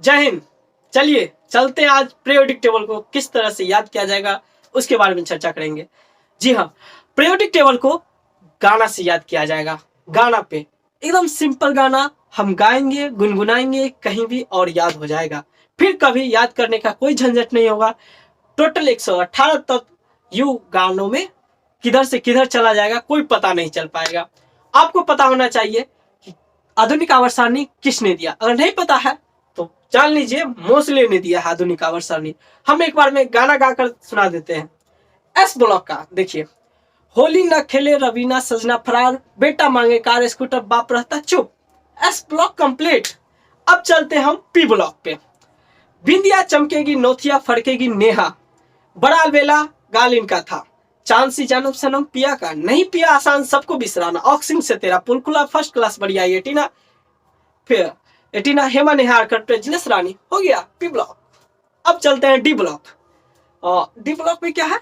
जय हिंद। चलिए चलते हैं, आज पीरियोडिक टेबल को किस तरह से याद किया जाएगा उसके बारे में चर्चा करेंगे। जी हाँ, पीरियोडिक टेबल को गाना से याद किया जाएगा। गाना पे एकदम सिंपल गाना हम गाएंगे, गुनगुनाएंगे कहीं भी और याद हो जाएगा। फिर कभी याद करने का कोई झंझट नहीं होगा। टोटल 118 तक यू गानों में किधर से किधर चला जाएगा कोई पता नहीं चल पाएगा। आपको पता होना चाहिए कि आधुनिक आवर्त सारणी किसने दिया। अगर नहीं पता है तो जान लीजिए मोस्ले ने दिया है आधुनिक आवर्त सारणी। हम एक बार में गाना गाकर सुना देते हैं। एस ब्लॉक का देखिए, होली न खेले रवीना सजना फरार, बेटा मांगे कार स्कूटर बाप रहता चुप। S block complete. अब चलते हम पी ब्लॉक पे। बिंदिया चमकेगी नोथिया फड़केगी नेहा, बड़ा बेला गाल इनका था, चांद सी जानब सनम पिया का नहीं पिया आसान सबको बिसराना, ऑक्सिंग से तेरा पुल खुला फर्स्ट क्लास बढ़िया एटीना, फिर एटीना हेमा नेहार कर प्रेजनेस रानी। हो गया पी ब्लॉक। अब चलते हैं डी ब्लॉक। डी ब्लॉक में क्या है?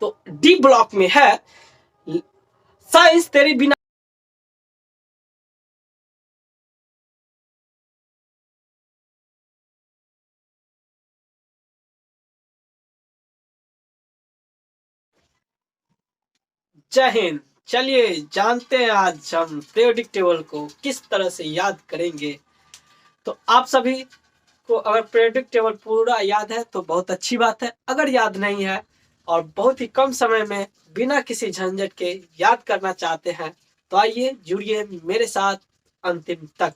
तो डी ब्लॉक में है साइंस तेरे बिना। जय हिंद। चलिए जानते हैं आज हम पीरियोडिक टेबल को किस तरह से याद करेंगे। तो आप सभी को अगर पीरियोडिक टेबल पूरा याद है तो बहुत अच्छी बात है। अगर याद नहीं है और बहुत ही कम समय में बिना किसी झंझट के याद करना चाहते हैं तो आइए जुड़िए मेरे साथ अंतिम तक।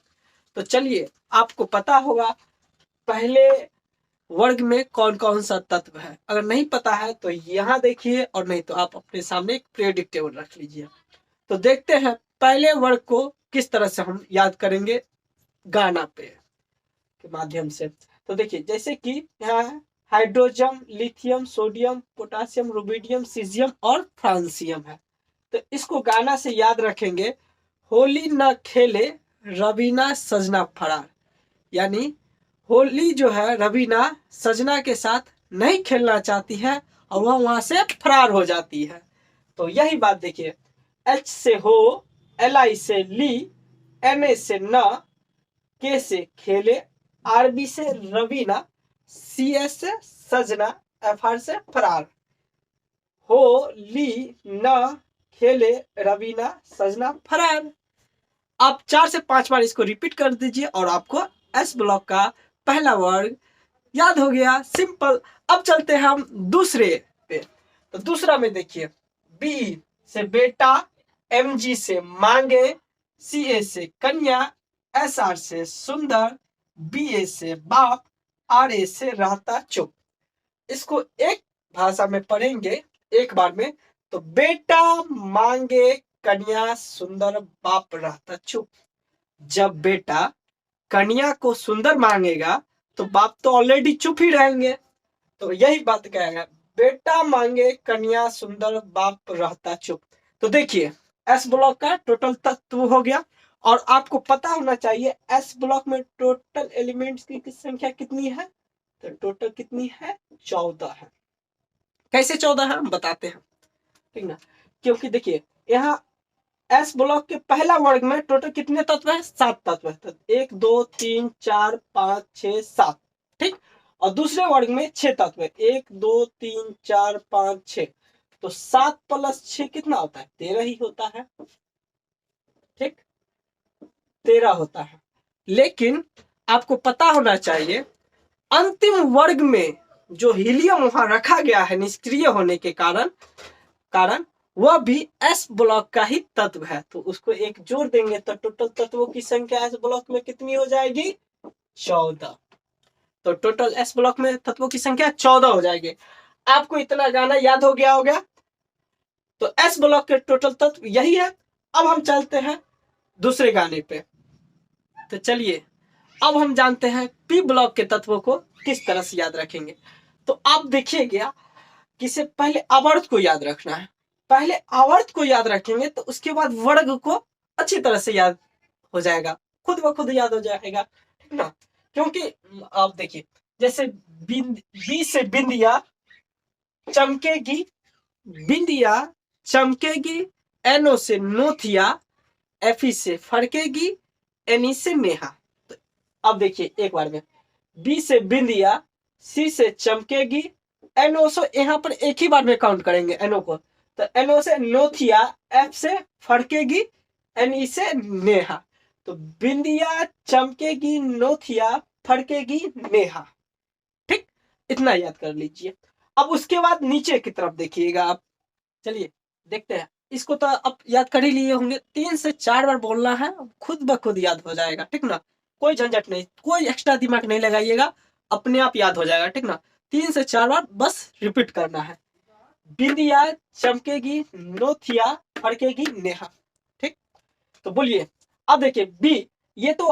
तो चलिए, आपको पता होगा पहले वर्ग में कौन कौन सा तत्व है। अगर नहीं पता है तो यहाँ देखिए, और नहीं तो आप अपने सामने एक पीरियोडिक टेबल रख लीजिए। तो देखते हैं पहले वर्ग को किस तरह से हम याद करेंगे गाना पे के माध्यम से। तो देखिए, जैसे कि यहाँ है hydrogen, lithium, sodium, potassium, rubidium, caesium और फ्रांसियम है। तो इसको गाना से याद रखेंगे। होली न खेले रवीना सजना फरार, यानी होली जो है रवीना सजना के साथ नहीं खेलना चाहती है और वह वहां से फरार हो जाती है। तो यही बात देखिए, एच से हो, एल आई से ली, एन ए से न, के से खेले, आरबी से रवीना, सी एस से सजना, एफ आर से फरार। हो ली न खेले रवीना सजना फरार। आप 4 से 5 बार इसको रिपीट कर दीजिए और आपको एस ब्लॉक का पहला वर्ग याद हो गया। सिंपल। अब चलते हैं हम दूसरे पे। तो दूसरा में देखिए, बी से बेटा, एम जी से मांगे, सी ए से कन्या, एस आर से सुंदर, बी ए से बाप, आर ए से रहता चुप। इसको एक भाषा में पढ़ेंगे एक बार में। तो बेटा मांगे कन्या सुंदर बाप रहता चुप। जब बेटा कन्या को सुंदर मांगेगा तो बाप तो ऑलरेडी चुप ही रहेंगे। तो यही बात कहेगा, बेटा मांगे कन्या सुंदर बाप रहता चुप। तो देखिए, एस ब्लॉक का टोटल तत्व हो गया। और आपको पता होना चाहिए एस ब्लॉक में टोटल एलिमेंट्स की संख्या कितनी है। तो टोटल कितनी है? 14 है। कैसे 14 है हम बताते हैं, ठीक ना। क्योंकि देखिए, यहाँ एस ब्लॉक के पहला वर्ग में टोटल कितने तत्व है? 7 तत्व है। तो 1 2 3 4 5 6 7, ठीक। और दूसरे वर्ग में 6 तत्व है। 1 2 3 4 5 6। तो 7 प्लस 6 कितना होता है? 13 ही होता है, ठीक। 13 होता है। लेकिन आपको पता होना चाहिए अंतिम वर्ग में जो हीलियम वहां रखा गया है निष्क्रिय होने के कारण वह भी एस ब्लॉक का ही तत्व है। तो उसको एक जोड़ देंगे तो टोटल तत्वों की संख्या एस ब्लॉक में कितनी हो जाएगी? 14। तो टोटल एस ब्लॉक में तत्वों की संख्या 14 हो जाएगी। आपको इतना गाना याद हो गया होगा। तो एस ब्लॉक के टोटल तत्व यही है। अब हम चलते हैं दूसरे गाने पे। तो चलिए, अब हम जानते हैं पी ब्लॉक के तत्वों को किस तरह से याद रखेंगे। तो आप देखिएगा कि से पहले आवर्त को याद रखना है। पहले आवर्त को याद रखेंगे तो उसके बाद वर्ग को अच्छी तरह से याद हो जाएगा, खुद ब खुद याद हो जाएगा, ठीक ना। क्योंकि आप देखिए, जैसे बी से बिंदिया चमकेगी, बिंदिया चमकेगी, एनओ से नोथिया, एफी से फड़केगी, एनी से नेहा। तो अब देखिए एक बार में, बी से बिंदिया, सी से चमकेगी, एनओ से यहाँ पर एक ही बार में काउंट करेंगे एनओ को, तो एनओ से नोथिया, एफ से फड़केगी, एनई से नेहा। तो बिंदिया, चमकेगी, नोथिया, फड़केगी, नेहा। ठीक, इतना याद कर लीजिए। अब उसके बाद नीचे की तरफ देखिएगा आप, चलिए देखते हैं। इसको तो अब याद कर ही लिए होंगे, 3 से 4 बार बोलना है, खुद ब खुद याद हो जाएगा। ठीक ना, कोई झंझट नहीं, कोई एक्स्ट्रा दिमाग नहीं लगाइएगा, अपने आप याद हो जाएगा। ठीक ना, 3 से 4 बार बस रिपीट करना है। बिंदिया, चमकेगी, नोथिया, फड़केगी, नेहा। ठीक, तो बोलिए। अब देखिए बी, ये तो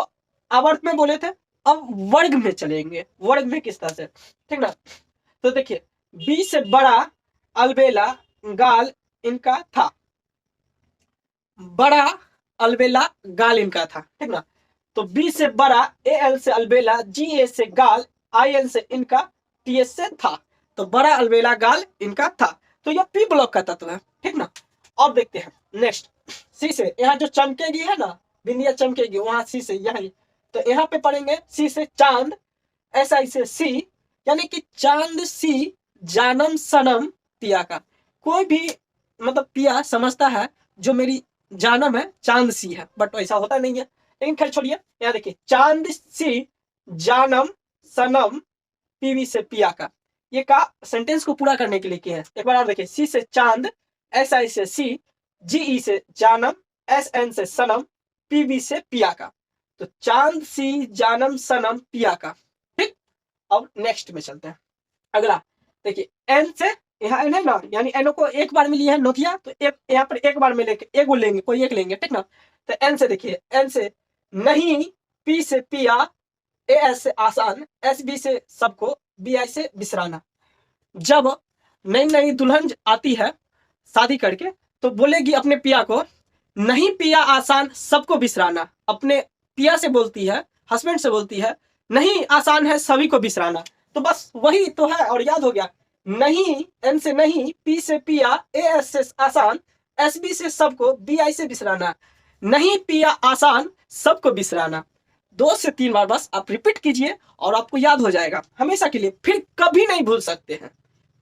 आवर्त में बोले थे, अब वर्ग में चलेंगे। वर्ग में किस तरह से, ठीक ना। तो देखिए, बी से बड़ा अलबेला गाल इनका था, बड़ा अलबेला गाल इनका था। ठीक ना, तो बी से बड़ा, ए एल से अलबेला, जी ए से गाल, आई एन से इनका, टी एस से था। तो बड़ा अलबेला गाल इनका था। तो यह पी ब्लॉक का तत्व है। ठीक ना, अब देखते हैं नेक्स्ट। सी से, यहाँ जो चमकेगी है ना, बिंदिया चमकेगी, वहां सी से यहाँ, तो यहाँ पे पढ़ेंगे सी से चांद, एस आई से सी, यानी कि चांद सी जानम सनम पिया का। कोई भी मतलब पिया समझता है जो मेरी जानम है चांद सी है, बट ऐसा होता नहीं है। लेकिन खैर छोड़िए, यहाँ देखिए, चांद सी जानम सनम पीवी से पिया का, ये का सेंटेंस को पूरा करने के लिए किया है। एक बार और देखिए, सी से चांद, एस आई से सी, जी ई से जानम, एस एन से सनम, पीवी से पिया का। तो चांद सी जानम सनम पिया का। ठीक, अब नेक्स्ट में चलते हैं। अगला देखिए, एन से, यहाँ एन है ना, यानी एनो को एक बार में लिया है नोथिया, तो एक यहाँ पर एक बार में लेके एक वो लेंगे, कोई एक लेंगे। ठीक ना, तो एन से देखिए, एन से नहीं, पी से पिया, ए एस से आसान, एस बी से सबको, बी आई से बिसराना। जब नई नई दुल्हन आती है शादी करके, तो बोलेगी अपने पिया को, नहीं पिया आसान सबको बिसराना। अपने पिया से बोलती है, हस्बैंड से बोलती है, नहीं आसान है सभी को बिसराना। तो बस वही तो है, और याद हो गया। नहीं, एन से नहीं, पी से पिया, ए एस से आसान, एस बी से सबको, बी आई से बिसराना। नहीं पिया आसान सबको बिसराना। 2 से 3 बार बस आप रिपीट कीजिए और आपको याद हो जाएगा हमेशा के लिए, फिर कभी नहीं भूल सकते हैं,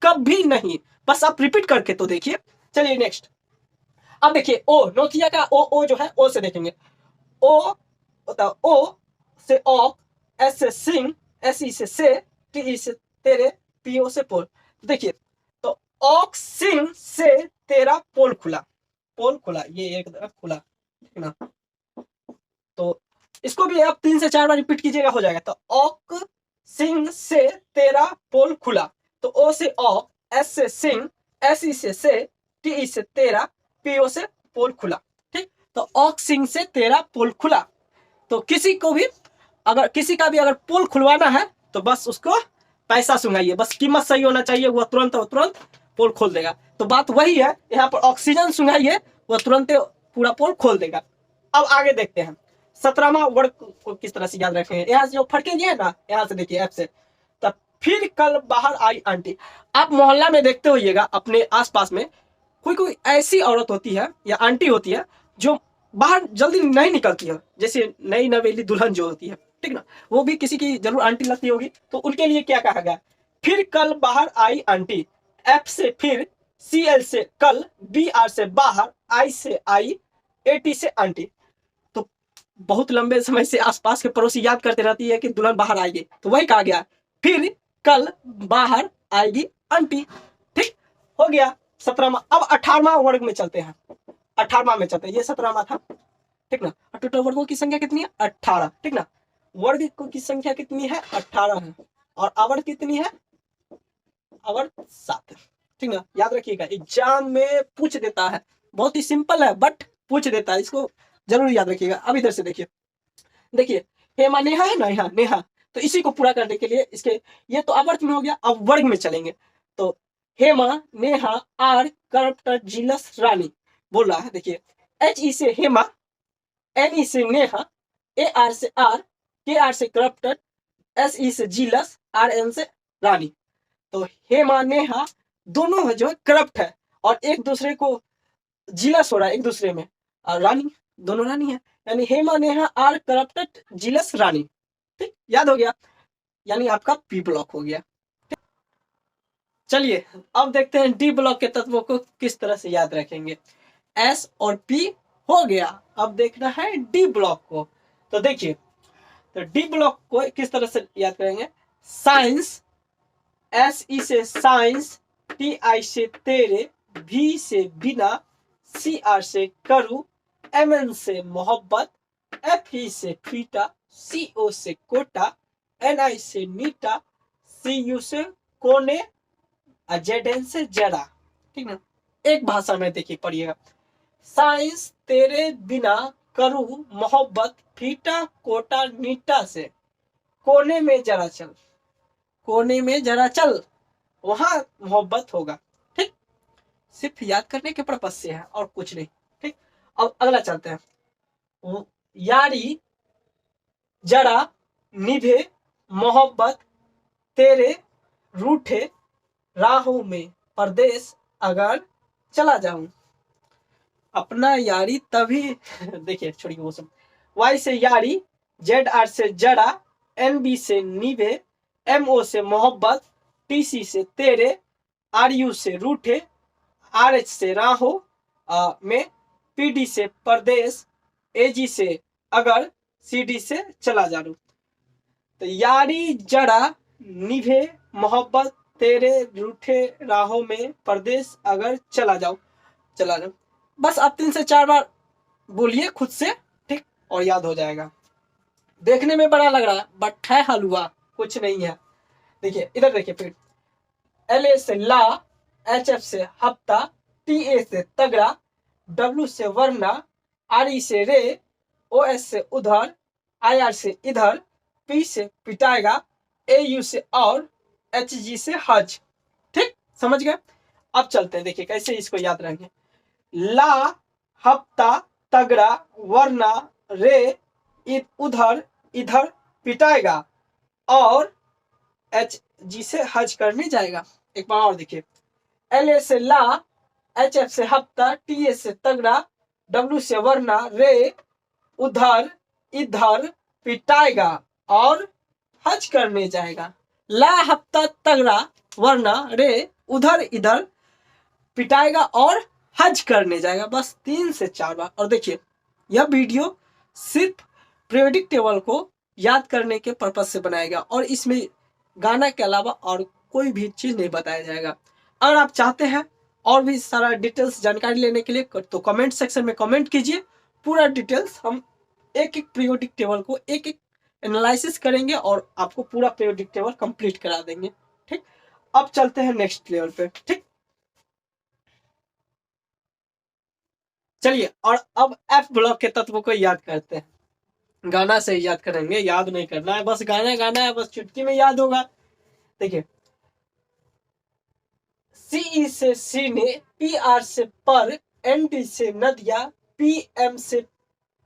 कभी नहीं। बस आप रिपीट करके तो देखिए। चलिए नेक्स्ट। अब देखिए, ओ नोथिया का ओ जो है, ओ से देखेंगे। ओ होता है ओ से औक, एस से सिंह, एस ई से, टी ई से तेरे, पी ओ से पोल। देखिए, तो औक सिंह से तेरा पोल खुला, पोल खुला, ये एक तरफ खुला। ठीक ना, तो इसको भी आप 3 से 4 बार रिपीट कीजिएगा, हो जाएगा। तो औक सिंह से तेरा पोल खुला। तो ओ से औक, एस से सिंह, एस ई से, टी ई से तेरा, पी ओ से पोल खुला। ठीक, तो औक सिंह से तेरा पोल खुला। तो किसी को भी अगर किसी का भी अगर पोल खुलवाना है तो बस उसको पैसा सुंघाइए, बस कीमत सही होना चाहिए, वह तुरंत पोल खोल देगा। तो बात वही है, यहाँ पर ऑक्सीजन सुंघाइए, वह तुरंत पूरा पोल खोल देगा। अब आगे देखते हैं 17वां वर्ड को किस तरह से याद रखेंगे। यहाँ से जो फड़केंगे है ना, यहाँ से देखिए एफ से, तब फिर कल बाहर आई आंटी। आप मोहल्ला में देखते होइएगा अपने आसपास में, कोई ऐसी औरत होती है या आंटी होती है जो बाहर जल्दी नहीं निकलती है, जैसे नई नवेली दुल्हन जो होती है। ठीक ना, वो भी किसी की जरूर आंटी लगती होगी। तो उनके लिए क्या कहा गया, फिर कल बाहर आई आंटी। एफ से फिर, सी एल से कल, बी आर से बाहर, आई से आई, ए टी से आंटी। तो बहुत लंबे समय से आसपास के पड़ोसी याद करते रहती है कि दुल्हन बाहर आएगी, तो वही कहा गया, फिर कल बाहर आएगी आंटी। ठीक, हो गया 17वां। अब 18वां वर्ग में चलते हैं। 18वां में चलते हैं, ये 17वां था। ठीक ना, टोटल वर्गों की संख्या कितनी है, 18। ठीक ना, वर्ग की संख्या कितनी है, 18 है, और आवर्त कितनी है, आवर्त 7। ठीक ना, याद रखिएगा, एग्जाम में पूछ देता है, बहुत ही सिंपल है बट पूछ देता है, इसको जरूर याद रखिएगा। अब इधर से देखिए, देखिए हेमा नेहा है ना, यहाँ नेहा, तो इसी को पूरा करने के लिए इसके, ये तो आवर्त में हो गया। अब वर्ग में चलेंगे, तो Hema, Neha, are, corrupter, jealous, रानी बोल रहा है। देखिए, एच ई से हेमा, एन ई से नेहा, ए आर से आर, के आर से करप्टर, एस ई से जिलस, आर एन से रानी। तो हेमा नेहा दोनों जो है करप्ट है, और एक दूसरे को जिलस हो रहा है एक दूसरे में, और रानी, दोनों रानी है, यानी Hema Neha are corrupted jealous रानी। ठीक, याद हो गया, यानी आपका पी ब्लॉक हो गया। चलिए अब देखते हैं डी ब्लॉक के तत्वों को किस तरह से याद रखेंगे। एस और पी हो गया, अब देखना है डी ब्लॉक को। तो देखिए, तो डी ब्लॉक को किस तरह से याद करेंगे। साइंस, एस ई से साइंस, टी आई से तेरे, भी से बिना, सी आर से करूं, एम एन से मोहब्बत, एफ ई से फीटा, सी ओ से कोटा, एन आई से नीटा, सी यू से कोने, जेड एन से जड़ा। ठीक ना, एक भाषा में देखिए पढ़िएगा। साइंस तेरे बिना करूं मोहब्बत, फीटा कोटा नीटा से, कोने में जरा चल, कोने में जरा चल, वहां मोहब्बत होगा। ठीक, सिर्फ याद करने के पर्पज से है और कुछ नहीं। ठीक, अब अगला चलते हैं। यारी जरा निभे मोहब्बत, तेरे रूठे राहों में परदेश अगर चला जाऊं। अपना यारी तभी देखिए छोड़िए वो सब। वाई से यारी, जेड आर से जड़ा, एन बी से निभे, एम ओ से मोहब्बत, टी सी से तेरे, आर यू से रूठे, आर एच से राहों में, पी डी से परदेश, ए जी से अगर, सी डी से चला जाऊं। तो यारी जड़ा निभे मोहब्बत, तेरे रूठे राहों में परदेश अगर चला जाओ, चला जाओ। बस आप 3 से 4 बार बोलिए खुद से, ठीक, और याद हो जाएगा। देखने में बड़ा लग रहा है बट है हलवा, कुछ नहीं है। देखिए इधर देखिए, फिर एल ए से ला, एच एफ से हफ्ता, टी ए से तगड़ा, डब्ल्यू से वरना, आर ई से रे, ओ एस से उधर, आई आर से इधर, पी से पिटाएगा, ए यू से और, एच जी से हज। ठीक, समझ गए। अब चलते हैं, देखिए कैसे इसको याद रखेंगे। ला हफ्ता तगड़ा वरना, रे उधर इधर पिटाएगा, और एच जी से हज करने जाएगा। एक बार और देखिए, एल ए से ला, एच एफ से हफ्ता, टी ए से तगड़ा, डब्ल्यू से वरना, रे उधर इधर पिटाएगा और हज करने जाएगा। ला हफ्ता तगड़ा वरना, रे उधर इधर पिटाएगा और हज करने जाएगा। बस 3 से 4 बार। और देखिए यह वीडियो सिर्फ पीरियोडिक टेबल को याद करने के पर्पज से बनाएगा और इसमें गाना के अलावा और कोई भी चीज नहीं बताया जाएगा। अगर आप चाहते हैं और भी सारा डिटेल्स जानकारी लेने के लिए तो कमेंट सेक्शन में कमेंट कीजिए, पूरा डिटेल्स हम एक एक पीरियोडिक टेबल को एक एक एनालिसिस करेंगे और आपको पूरा पीरियोडिक टेबल कंप्लीट करा देंगे। ठीक, अब चलते हैं नेक्स्ट लेवल पे। ठीक, चलिए और अब एफ ब्लॉक के तत्वों को याद करते हैं। गाना से याद करेंगे, याद नहीं करना है, बस गाना गाना है, बस चुटकी में याद होगा। देखिए, सी से सीने, पी आर से पर, एन डी से नदिया, पी एम से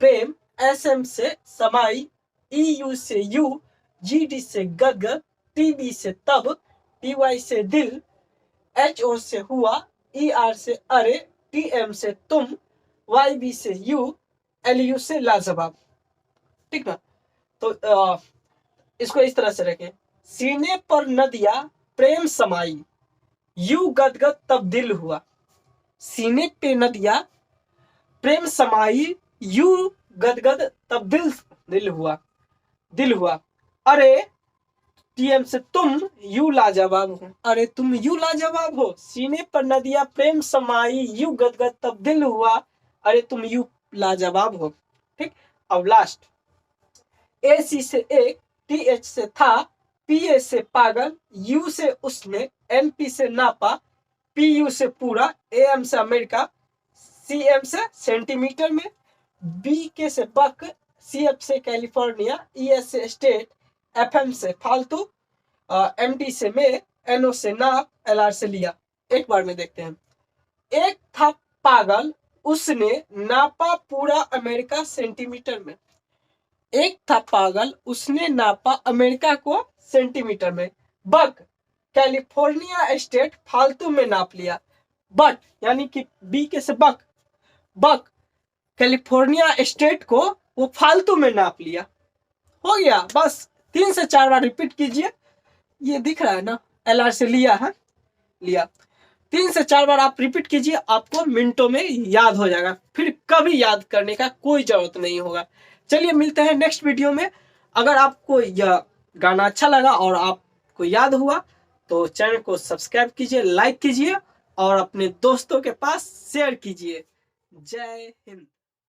प्रेम, एस एम से समाई, ई यू से यू, जी डी से गग, टी बी से तब, टी वाई से दिल, एच ओ से हुआ, ई आर से अरे, टी एम से तुम, वाई बी से यू, एल यू से लाजवाब। ठीक ना, तो इसको इस तरह से रखें। सीने पर नदिया प्रेम समाई, यू गदगद तब दिल हुआ। सीने पे नदिया प्रेम समाई, यू गदगद तब दिल हुआ, दिल हुआ। अरे टीएम से तुम यू लाजवाब हो, अरे तुम यू लाजवाब हो। सीने पर नदिया प्रेम समाई, यू गदगद तब दिल हुआ, अरे तुम यू लाजवाब हो। ठीक, अब लास्ट, ए सी से एक, टी एच से था, पी ए से पागल, यू से उसने, एन पी से नापा, पी यू से पूरा, ए एम से अमेरिका, सी एम से सेंटीमीटर में, बी के से बक, सी एफ से कैलिफोर्निया, ई एस से स्टेट, एफ एम से फालतू, एम डी से में, एन ओ से नाप, एल आर से लिया। एक बार में देखते हैं। एक था पागल, उसने नापा पूरा अमेरिका सेंटीमीटर में। एक था पागल, उसने नापा अमेरिका को सेंटीमीटर में। बक कैलिफोर्निया स्टेट फालतू में नाप लिया। बट यानी कि बी के से बक, बक कैलिफोर्निया स्टेट को वो फालतू में नाप लिया। हो गया, बस 3 से 4 बार रिपीट कीजिए। ये दिख रहा है ना, LR से लिया है, लिया। 3 से 4 बार आप रिपीट कीजिए, आपको मिनटों में याद हो जाएगा, फिर कभी याद करने का कोई जरूरत नहीं होगा। चलिए मिलते हैं नेक्स्ट वीडियो में। अगर आपको यह गाना अच्छा लगा और आपको याद हुआ तो चैनल को सब्सक्राइब कीजिए, लाइक कीजिए और अपने दोस्तों के पास शेयर कीजिए। जय हिंद।